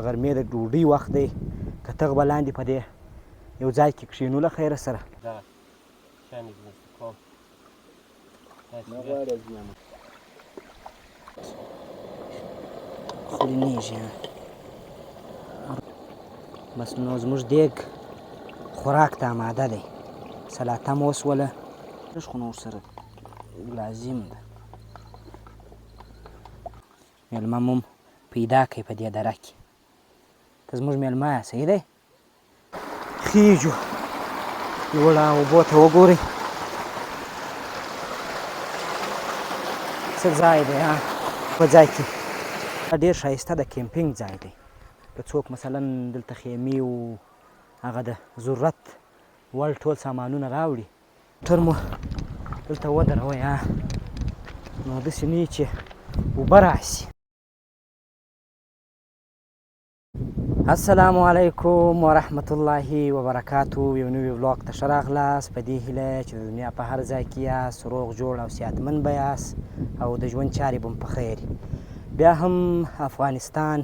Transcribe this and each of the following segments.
غرمې د ډوډۍ وخت دی که ته به لاندې په دې یو ځای کې کښېنو له خیره سره خورینېږي بس نو زموږ دیګ خوراک ته اماده دی سلاته مو وسوله لږ خو نو ورسره لازم ده مېلمه مو پیدا کړئ په دې دره کې ته زموږ مېلمه یې صحیح دی خیجو لوړه اوبو ته وګورئ څه ځای دی په ځای کې ډېر ښایسته د کیمپینګ ځای دی که څوک مثلا دلته خیمې و هغه د ضرورت وړ ټول سامانونه راوړي موټر مو دلته ودروئ نو داسې نه وي چې اوبه راشي السلام علیکم ورحمت الله وبرکاتو یو نوي ولاګ ته ښه راغلاست په دې هیله چې د دنیا په هر ځای کې یاست روغ جوړ او صحتمند به یاست او د ژوند چارې به مو په خیر بیا هم افغانستان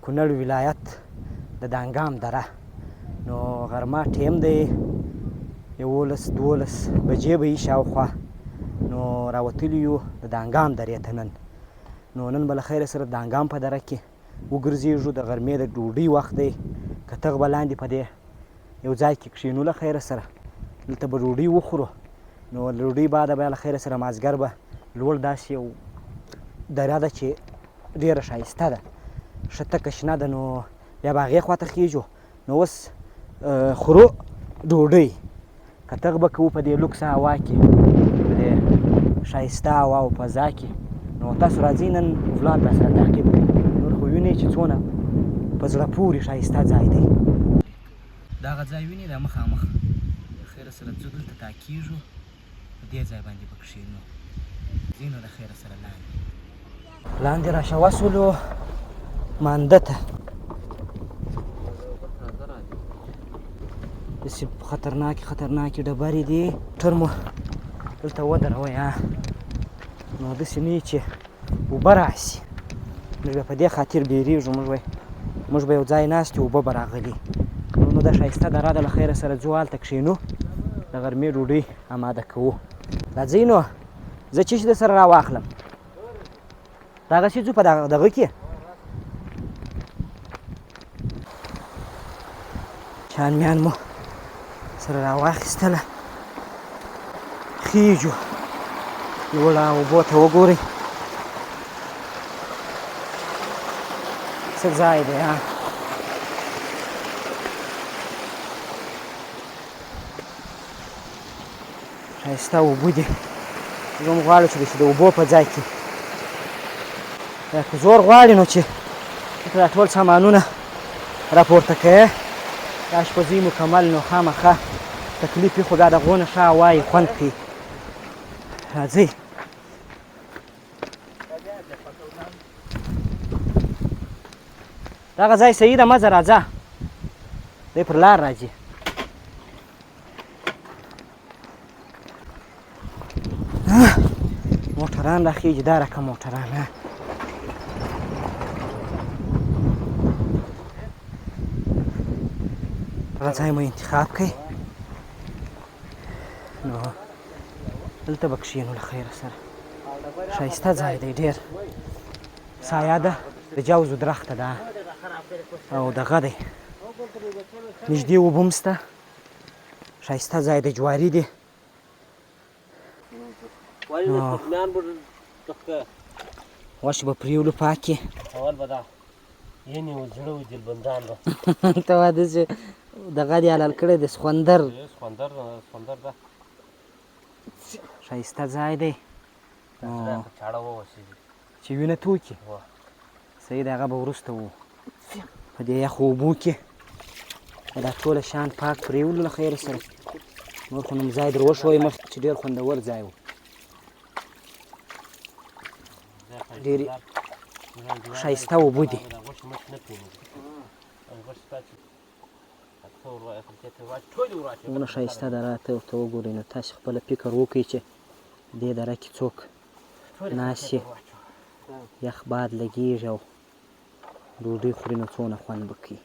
کونړ ولایت د دانګام دره نو غرمه ټیم دی 11-12 بجې به وي شاوخوا نو راوتلي یو د دانګام درې ته نو نن به له خیره سره د دانګام په دره کې وګرځېږو د غرمې د ډوډۍ وخت دی که ته به لاندې په دې یو ځای کې کښېنو له خیره سره دلته به ډوډۍ وخورو نو له ډوډۍ بعده بیا له خیره سره مازدیګر به لوړ داسې یو دره ده چې ډېره ښایسته ده ښه تکه شنه ده نو بیا به هغې خواته خیږو نو اوس خورو ډوډۍ کتغ به کوو په دې لوکس هوا کې په دې ښایسته هوا او فضا کې نو تاسو راځئ نن ولاګ راسره تعقیب کړئ نور خو وینئ چې څونه په زړه پورې ښایسته ځای دی دغه ځای وینئ دا مخامخ د خیره سره ځو دلته تاکېږو په دې ځای باندې به کښېنو ځئ نو د خیره سره لاندې را شوه سولو مانده ته داسې خطرناکې ډبرې دي موټر مو دلته ودروئ نو داسې نه وي چې اوبه راشي موږ به په دې خاطر بیریږو موږ به یو ځای ناست یو اوبه به راغلي نو دا ښایسته دره ده له خیره سره ځو هلته کښېنو د غرمې ډوډۍ اماده کوو راځئ نو زه چې در سره راواخلم دغسې ځو په دغه کې شان میان مو سره راواخیستله خیجو لوړه اوبو ته وګورئ څه ځای دی ښایسته اوبه دي زه هم غواړم چې د اوبو په ځای کې که زور غواړي نو چې دا ټول سامانونه راپورته کوې دا شپهزۍ مکمل نو خامخا تکلیف وي خو دا د هغو نه ښه هوا یې خوند کوي راځئ دغه ځای صحیح ده مه ځه راځه دی پر لار راځي موټران راخیږي دا رقم موټران دغه ځای مو انتخاب کړئ نو دلته به کښېنو له خیره سره ښایسته ځای دی ډېر سایه ده د جوزو درخته ده او دغه دی نږدې اوبه هم شته ښایسته ځای دی جواري دی غوښې به پرېولو پاکې ته وا داسې دغه دې حلال کړی دی سخوندر ښایسته ځای دی چې وینه توکي صحیح دی هغه به وروسته و په دې یخو اوبو کې دا ټوله شیان پاک پرېولو له خیره سره نور خو نوم ځای در وښوی مخکې چې ډېر خوندور ځای و ډېرې ښایسته اوبه دي څومره ښایسته دره ته ورته وګورئ نو تاسې خپله فکر وکړئ چې دې دره کې څوک ناست یخ باد لګېږي او ډوډۍ خوري نو څونه خوند به کوي.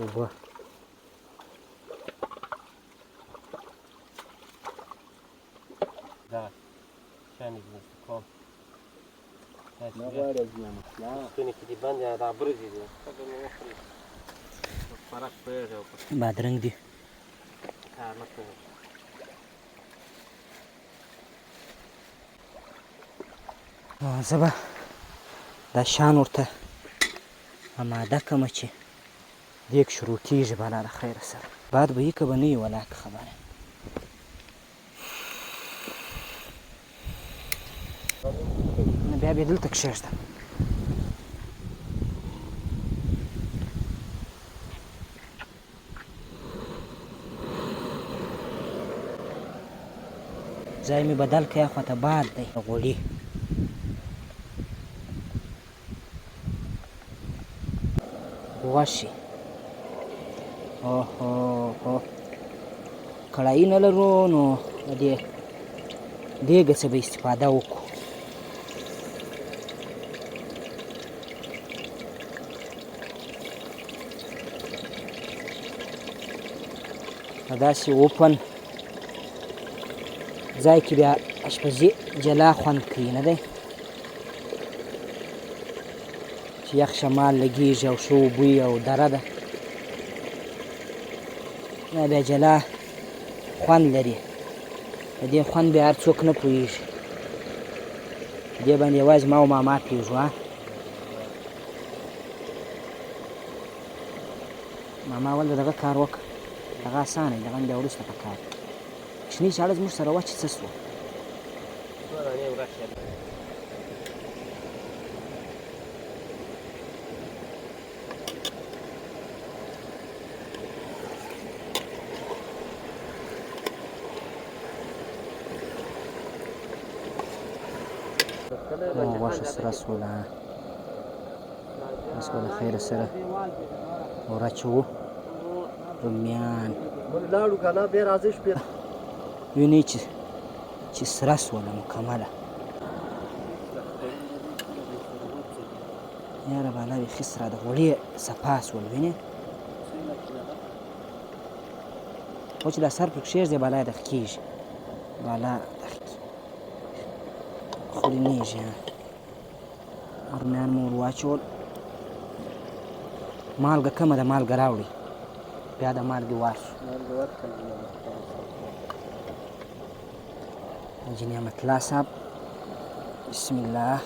اوبه بادرنګ دي. زه به دا شیان ورته اماده کړمه چې دیګ شروع کېږي بلا له خیره سره. باد به وي که به نه وي ولاکه خبره. بیا به یې دلته کښېږدم. ځای مې بدل کړی، خواته باد دی غوړي. غوښې اوهو کړایي نه لرو نو د دې دیګه څه به استفاده وکړو. په داسې اوپن ځای کې بیا اشپزي جلا خوند کوي نه دی چې یخ شمال لګېږي او ښه بوی او دره ده. دا بیا جلا خوند لري. د دې خوند بیا هر څوک نه پوهېږي. دې باندې یوازې ما او ماما پوهېږو. ماما ول د دغه کار وکړه، دغه اسانه دی، دغه بیا وروسته په کار. کوچنۍ چاړه زموږ سره وه چې څه شوه. غوښه سره سوله، اوس به له خیره سره ور اچوو رومیان. وینئ چې سره سوله مکمله. یاره بالا بیخي سره د غوړي صفا سول. وینې خو چې دا سر پرې کښېږدي بالا یې دغه کېږي، بالا خورینېږي. رومیان مو ور واچول. مالګه کمه ده، مالګه راوړئ. بیا د مالګې وار شو. حاجي نعمت الله صاحب بسم الله.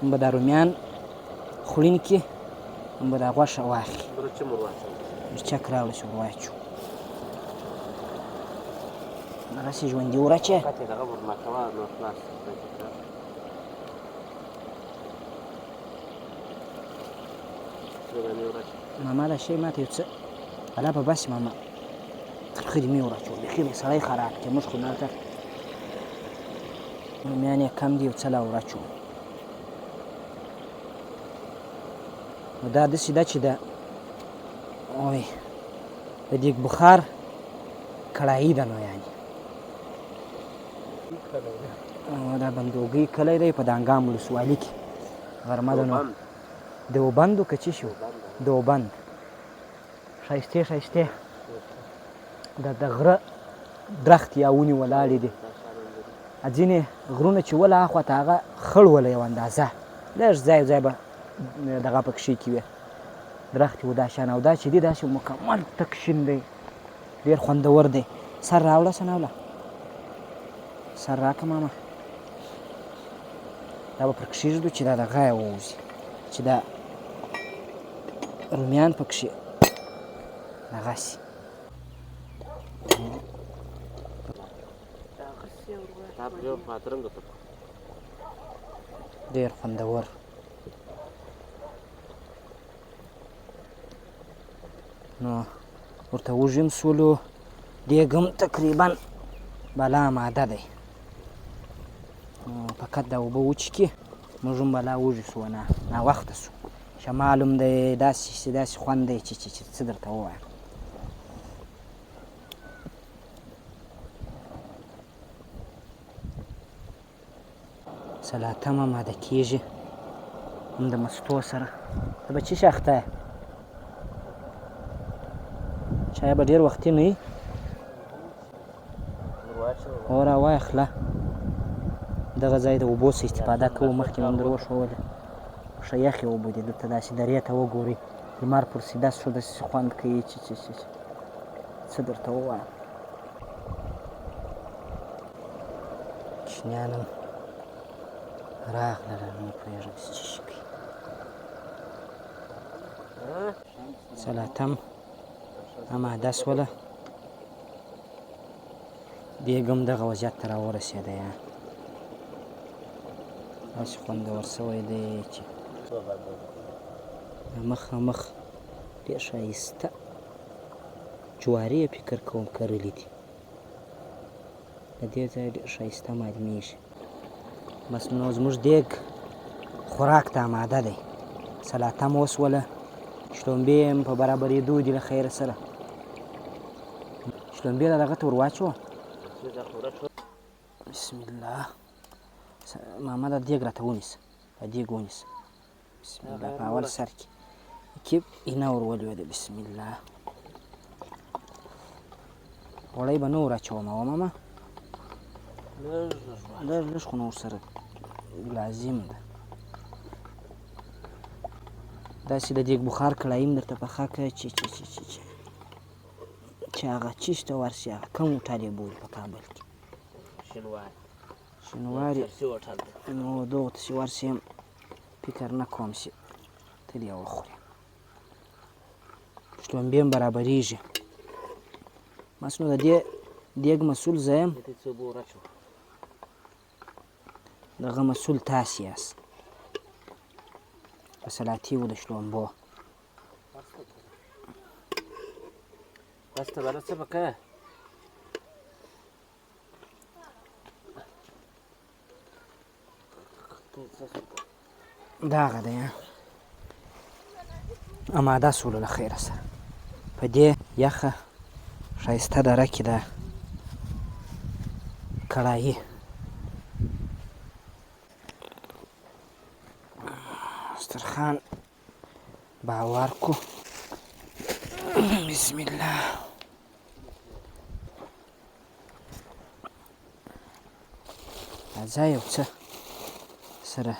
هم به دا رومیان خوړین کړي، هم به دا غوښه واخلي. مرچک راوړه چې ور واچو. هغسې ژوندي ور اچوه. ماما دا شی ماته یو څه بلا په بس ماما ترخه دې مې ور اچول. بیخي به سړی خراب کړي. موږ خو دلته رومیان یې کم دي، یو څه لا ور اچوم. نو دا داسې ده چې د دیګ بخار کړایي ده. نو یعنې دا بندوګۍ کلی دی په دانګام ولسوالي کې. غرمه ده نو دیوبند که څه شو؟ دیوبند. ښایستې ښایستې د غره درخت یا ونې ولاړې دي. ځینې غرونه چې وله اخواته هغه خړ وله یو اندازه، لږ ځای ځای به دغه پکښې کې وي درخت و دا شیان. او دا چې دی داسې مکمل تک شین دی، ډېر خوندور دی. سر راوړه ثناءالله، سر راکړه ماما. دا به پر کښېږدو چې دا دغه یې ووځي، چې دا رومیان پکښې دغسې ډېر خوندور. نو ورته وږي هم سولو، دیګ هم تقریبا بالا اماده دی. نو فقط دا اوبه وچکي، موږ هم بالا وږي سو، ناوخته سو. شمال هم دی، داسې خوند دی چې څه درته ووایم. سلاته هم اماده کېږي هم د مستو سره. ته به څه شي اخته یې؟ چای به ډېر وختي نه وي؟ او راواخله دغه ځای د اوبو څخه استفاده کوو. مخکې مې هم در وښودله ښه یخې اوبه دي. دلته داسې درې ته وګورئ لمر پر سیده شو داسې خوند کوي چې څه درته ووایم. کوچنیان هم راغلله نو پوهېږم چې څه شي کوي. سلاته هم اماده شوله. دیګ هم دغه وضعیت ته راورسېده یا داسې خوندور شوی دی چې مخامخ ډېر ښایسته جواري یې فکر کوم کرلي دي. د دې ځایه ډېر ښایسته معلومېږي. بس نو زموږ دیګ خوراک ته اماده دی. سلاته هم وشوله، شړومبې هم په برابرېدو دي له خیره سره. شړومبې له دغه ته ور واچوه. بسم الله. ماما دا دیګ راته ونیسه، دا دیګ ونیسه. بسم الله. په اول سر کې کیپ اینه ور ولوېده. بسم الله. غوړی به نه ور اچوم ماما، لږ لږ خو نو ورسره لازم ده. داسې د دیګ بخار کړایي هم درته پخه کړه چې هغه چیش ته ورسي. هغه کوم هوټل یې بولي په کابل کې؟ شینواري. نو دغو ته چې ورسي هم فکر نه کوم چې تل یې وخوري. شړومبې هم برابرېږي. بس نو د دې دیګ مسؤل زه یم، دغه مسؤل تاسې یاست د سلاتې و د شړومبو. بسته بله څه به کوې؟ دغه دی اماده شولو له خیره سره. په دې یخه ښایسته دره کې ده کړایي دسترخوان باور کو. بسم الله. دا ځای یو څه سره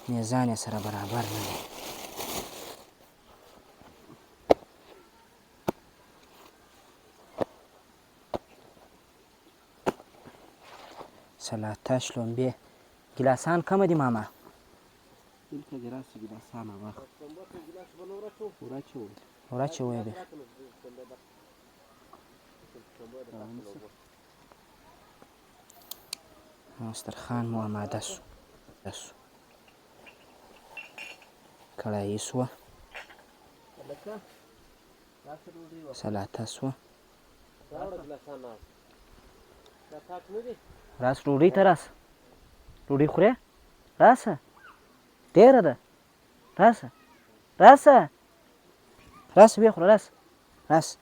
میزان یې سره برابر نه دی. سلاته، شړومبې. ګیلاسان کمه دي ماما؟ دلته دې راسي ګیلاسان هغه وراچوئ بیا. دسترخوان مو اماده شو. کړایي شوه، سلاته شوه. راس ډوډۍ ته راسه. ډوډۍ خورې؟ راسه، ډېره ده. راسه ویې خوره. راسه.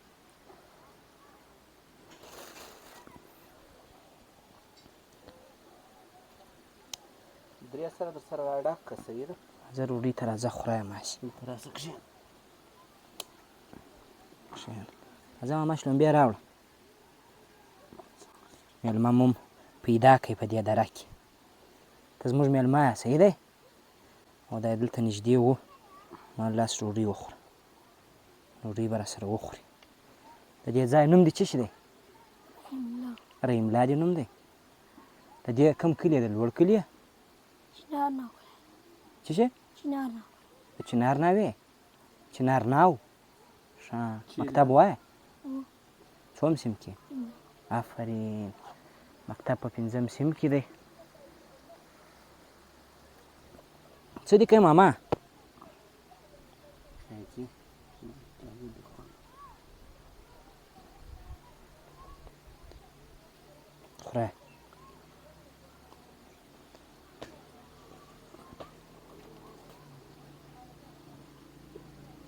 درې سره در سره راډک که صحیح ده. زه ډوډۍ ته راځه خورایم هسې. دلته راسه کښېنه. راځه ماما شړومبې راوړه. مېلمه مو پیدا کړئ په دې دره کې. ته زموږ مېلمه یې، صحیح دی؟ او دا دلته نږدې و. ما لاس ډوډۍ وخوره. ډوډۍ به راسره وخوري. د دې ځای نوم دې څه شي دی؟ رحیم الله دې نوم دی. د دې کوم کلي دی؟ لوړ کلي؟ څه شی؟ د چنار ناوې؟ چنار ناو. ښه. مکتب وایه؟ څوم سیم کې؟ آفرین. مکتب په 5م سیم کې دی. څه دې کوې ماما؟ خوره.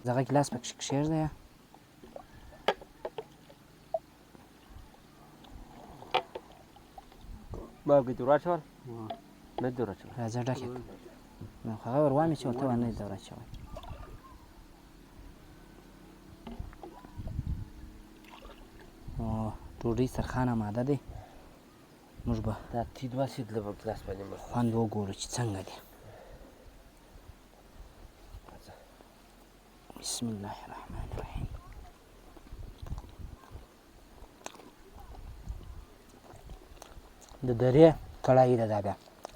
دغه ګیلاس پکې کښېږده یا مالګه دې ور واچول؟ نه دې راچوي راځه ډک یې نو هغه ور وامې چې ورته نه دې راچوی نو ډوډۍ سرخان اماده دی موږ به دا تید واسید له به ګلاس باندې مخ خوند وګورو چې څنګه دی بسم الله الرحمن الرحیم د درې کړایي ده دا بیا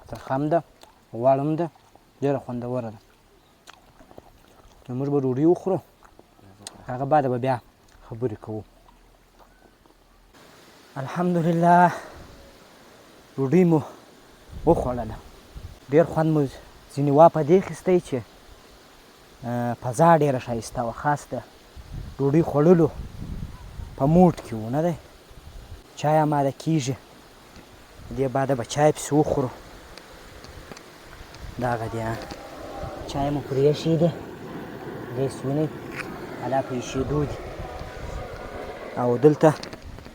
ترخه هم ده غوړ هم ده ډېره خوندوره ده نو موږ به ډوډۍ وخورو هغه بعده به بیا خبرې کوو الحمدلله ډوډۍ مو وخوړله ډېر خوند مو ځینې وا په دې اخیستی چې فضا ډېره ښایسته وه خاص د ډوډۍ خوړلو په موډ کې و نه دی چای اماده کېږي دې بعده به چای پسې وخورو دغه دی چای مو پرې ایښی دی داسې وینئ دا په ایښېدو دي او دلته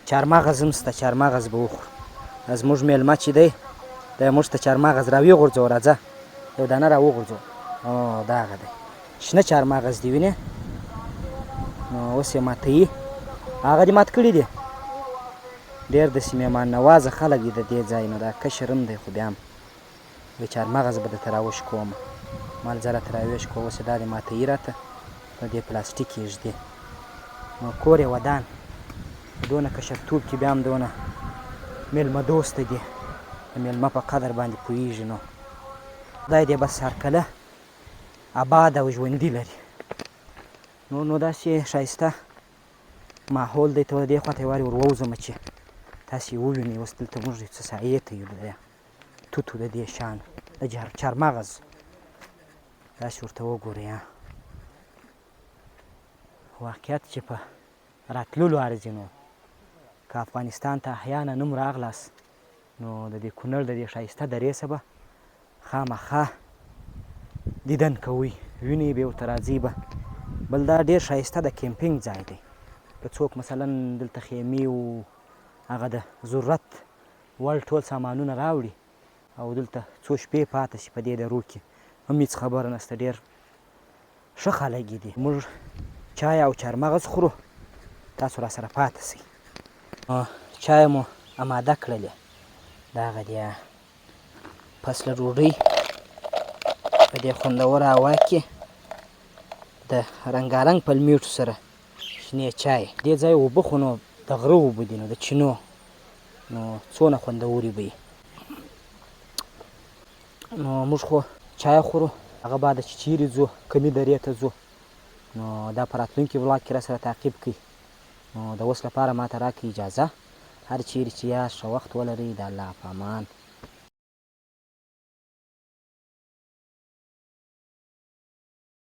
چارمغز هم شته چارمغز به وخورو زموږ میلمه چې دی دی موږ ته چارمغز راویې غورځوه راځه یو دانه راوغورځوه او دغه دی شنه چارمغز دي وینې نو اوس یې ماتوي هغه دې مات کړي دي ډېر داسې مهمان نوازه خلک دي د دې ځای نو دا کشر هم دی خو بیا هم وایي چارمغز به درته راوش کوم مال زه راته راویش کوه اوس یې دا دې ماتوي راته په دې پلاستیک یې ږدي نو کور یې ودان دونه کشرتوب کې بیا هم دونه میلمه دوسته دي د میلمه په قدر باندې پوهېږي نو خدای دې بس هرکله آباد او ژوندي لري نو داسې ښایسته ماحول دی ته دې خواته یې وارې ور ووځم چې تاسې یې ووینئ اوس دلته موږ یو څه سایې ته یو د توتو د دې شان د چارمغز داسې ورته وګورئ واقعیت چې په راتللو ارزي نو که افغانستان ته احیانا هم راغلاست نو د دې کونړ د دې ښایسته درې څه به خامخا دیدن کوئ وینئ به ورته راځئ به بل دا ډېر ښایسته د کیمپینګ ځای دی که څوک مثلا دلته خیمې و هغه د ضرورت وړ ټول سامانونه راوړي او دلته څو شپې پاته شي په دې درو کې هم هېڅ خبره نشته ډېر ښه خلک دي موږ چای او چارمغز خورو تاسو را سره پاته سئ چای مو اماده کړلې دغه دی پسله ډوډۍ په دې خوندوره هوا کې د رنګارنګ پلمېټو سره شنې چای دې ځای اوبه خو نو د غره اوبه دي نو د چینو نو څونه خوندورې به وي نو موږ خو چای خورو هغه بعد چې چیرې ځو کمې درې ته ځو نو دا په راتلونکي ولاګ کې را سره تعقیب کړئ نو د اوس لپاره ماته راکړئ اجازه هر چیرې چې یاست ښه وخت ولرئ د الله په امان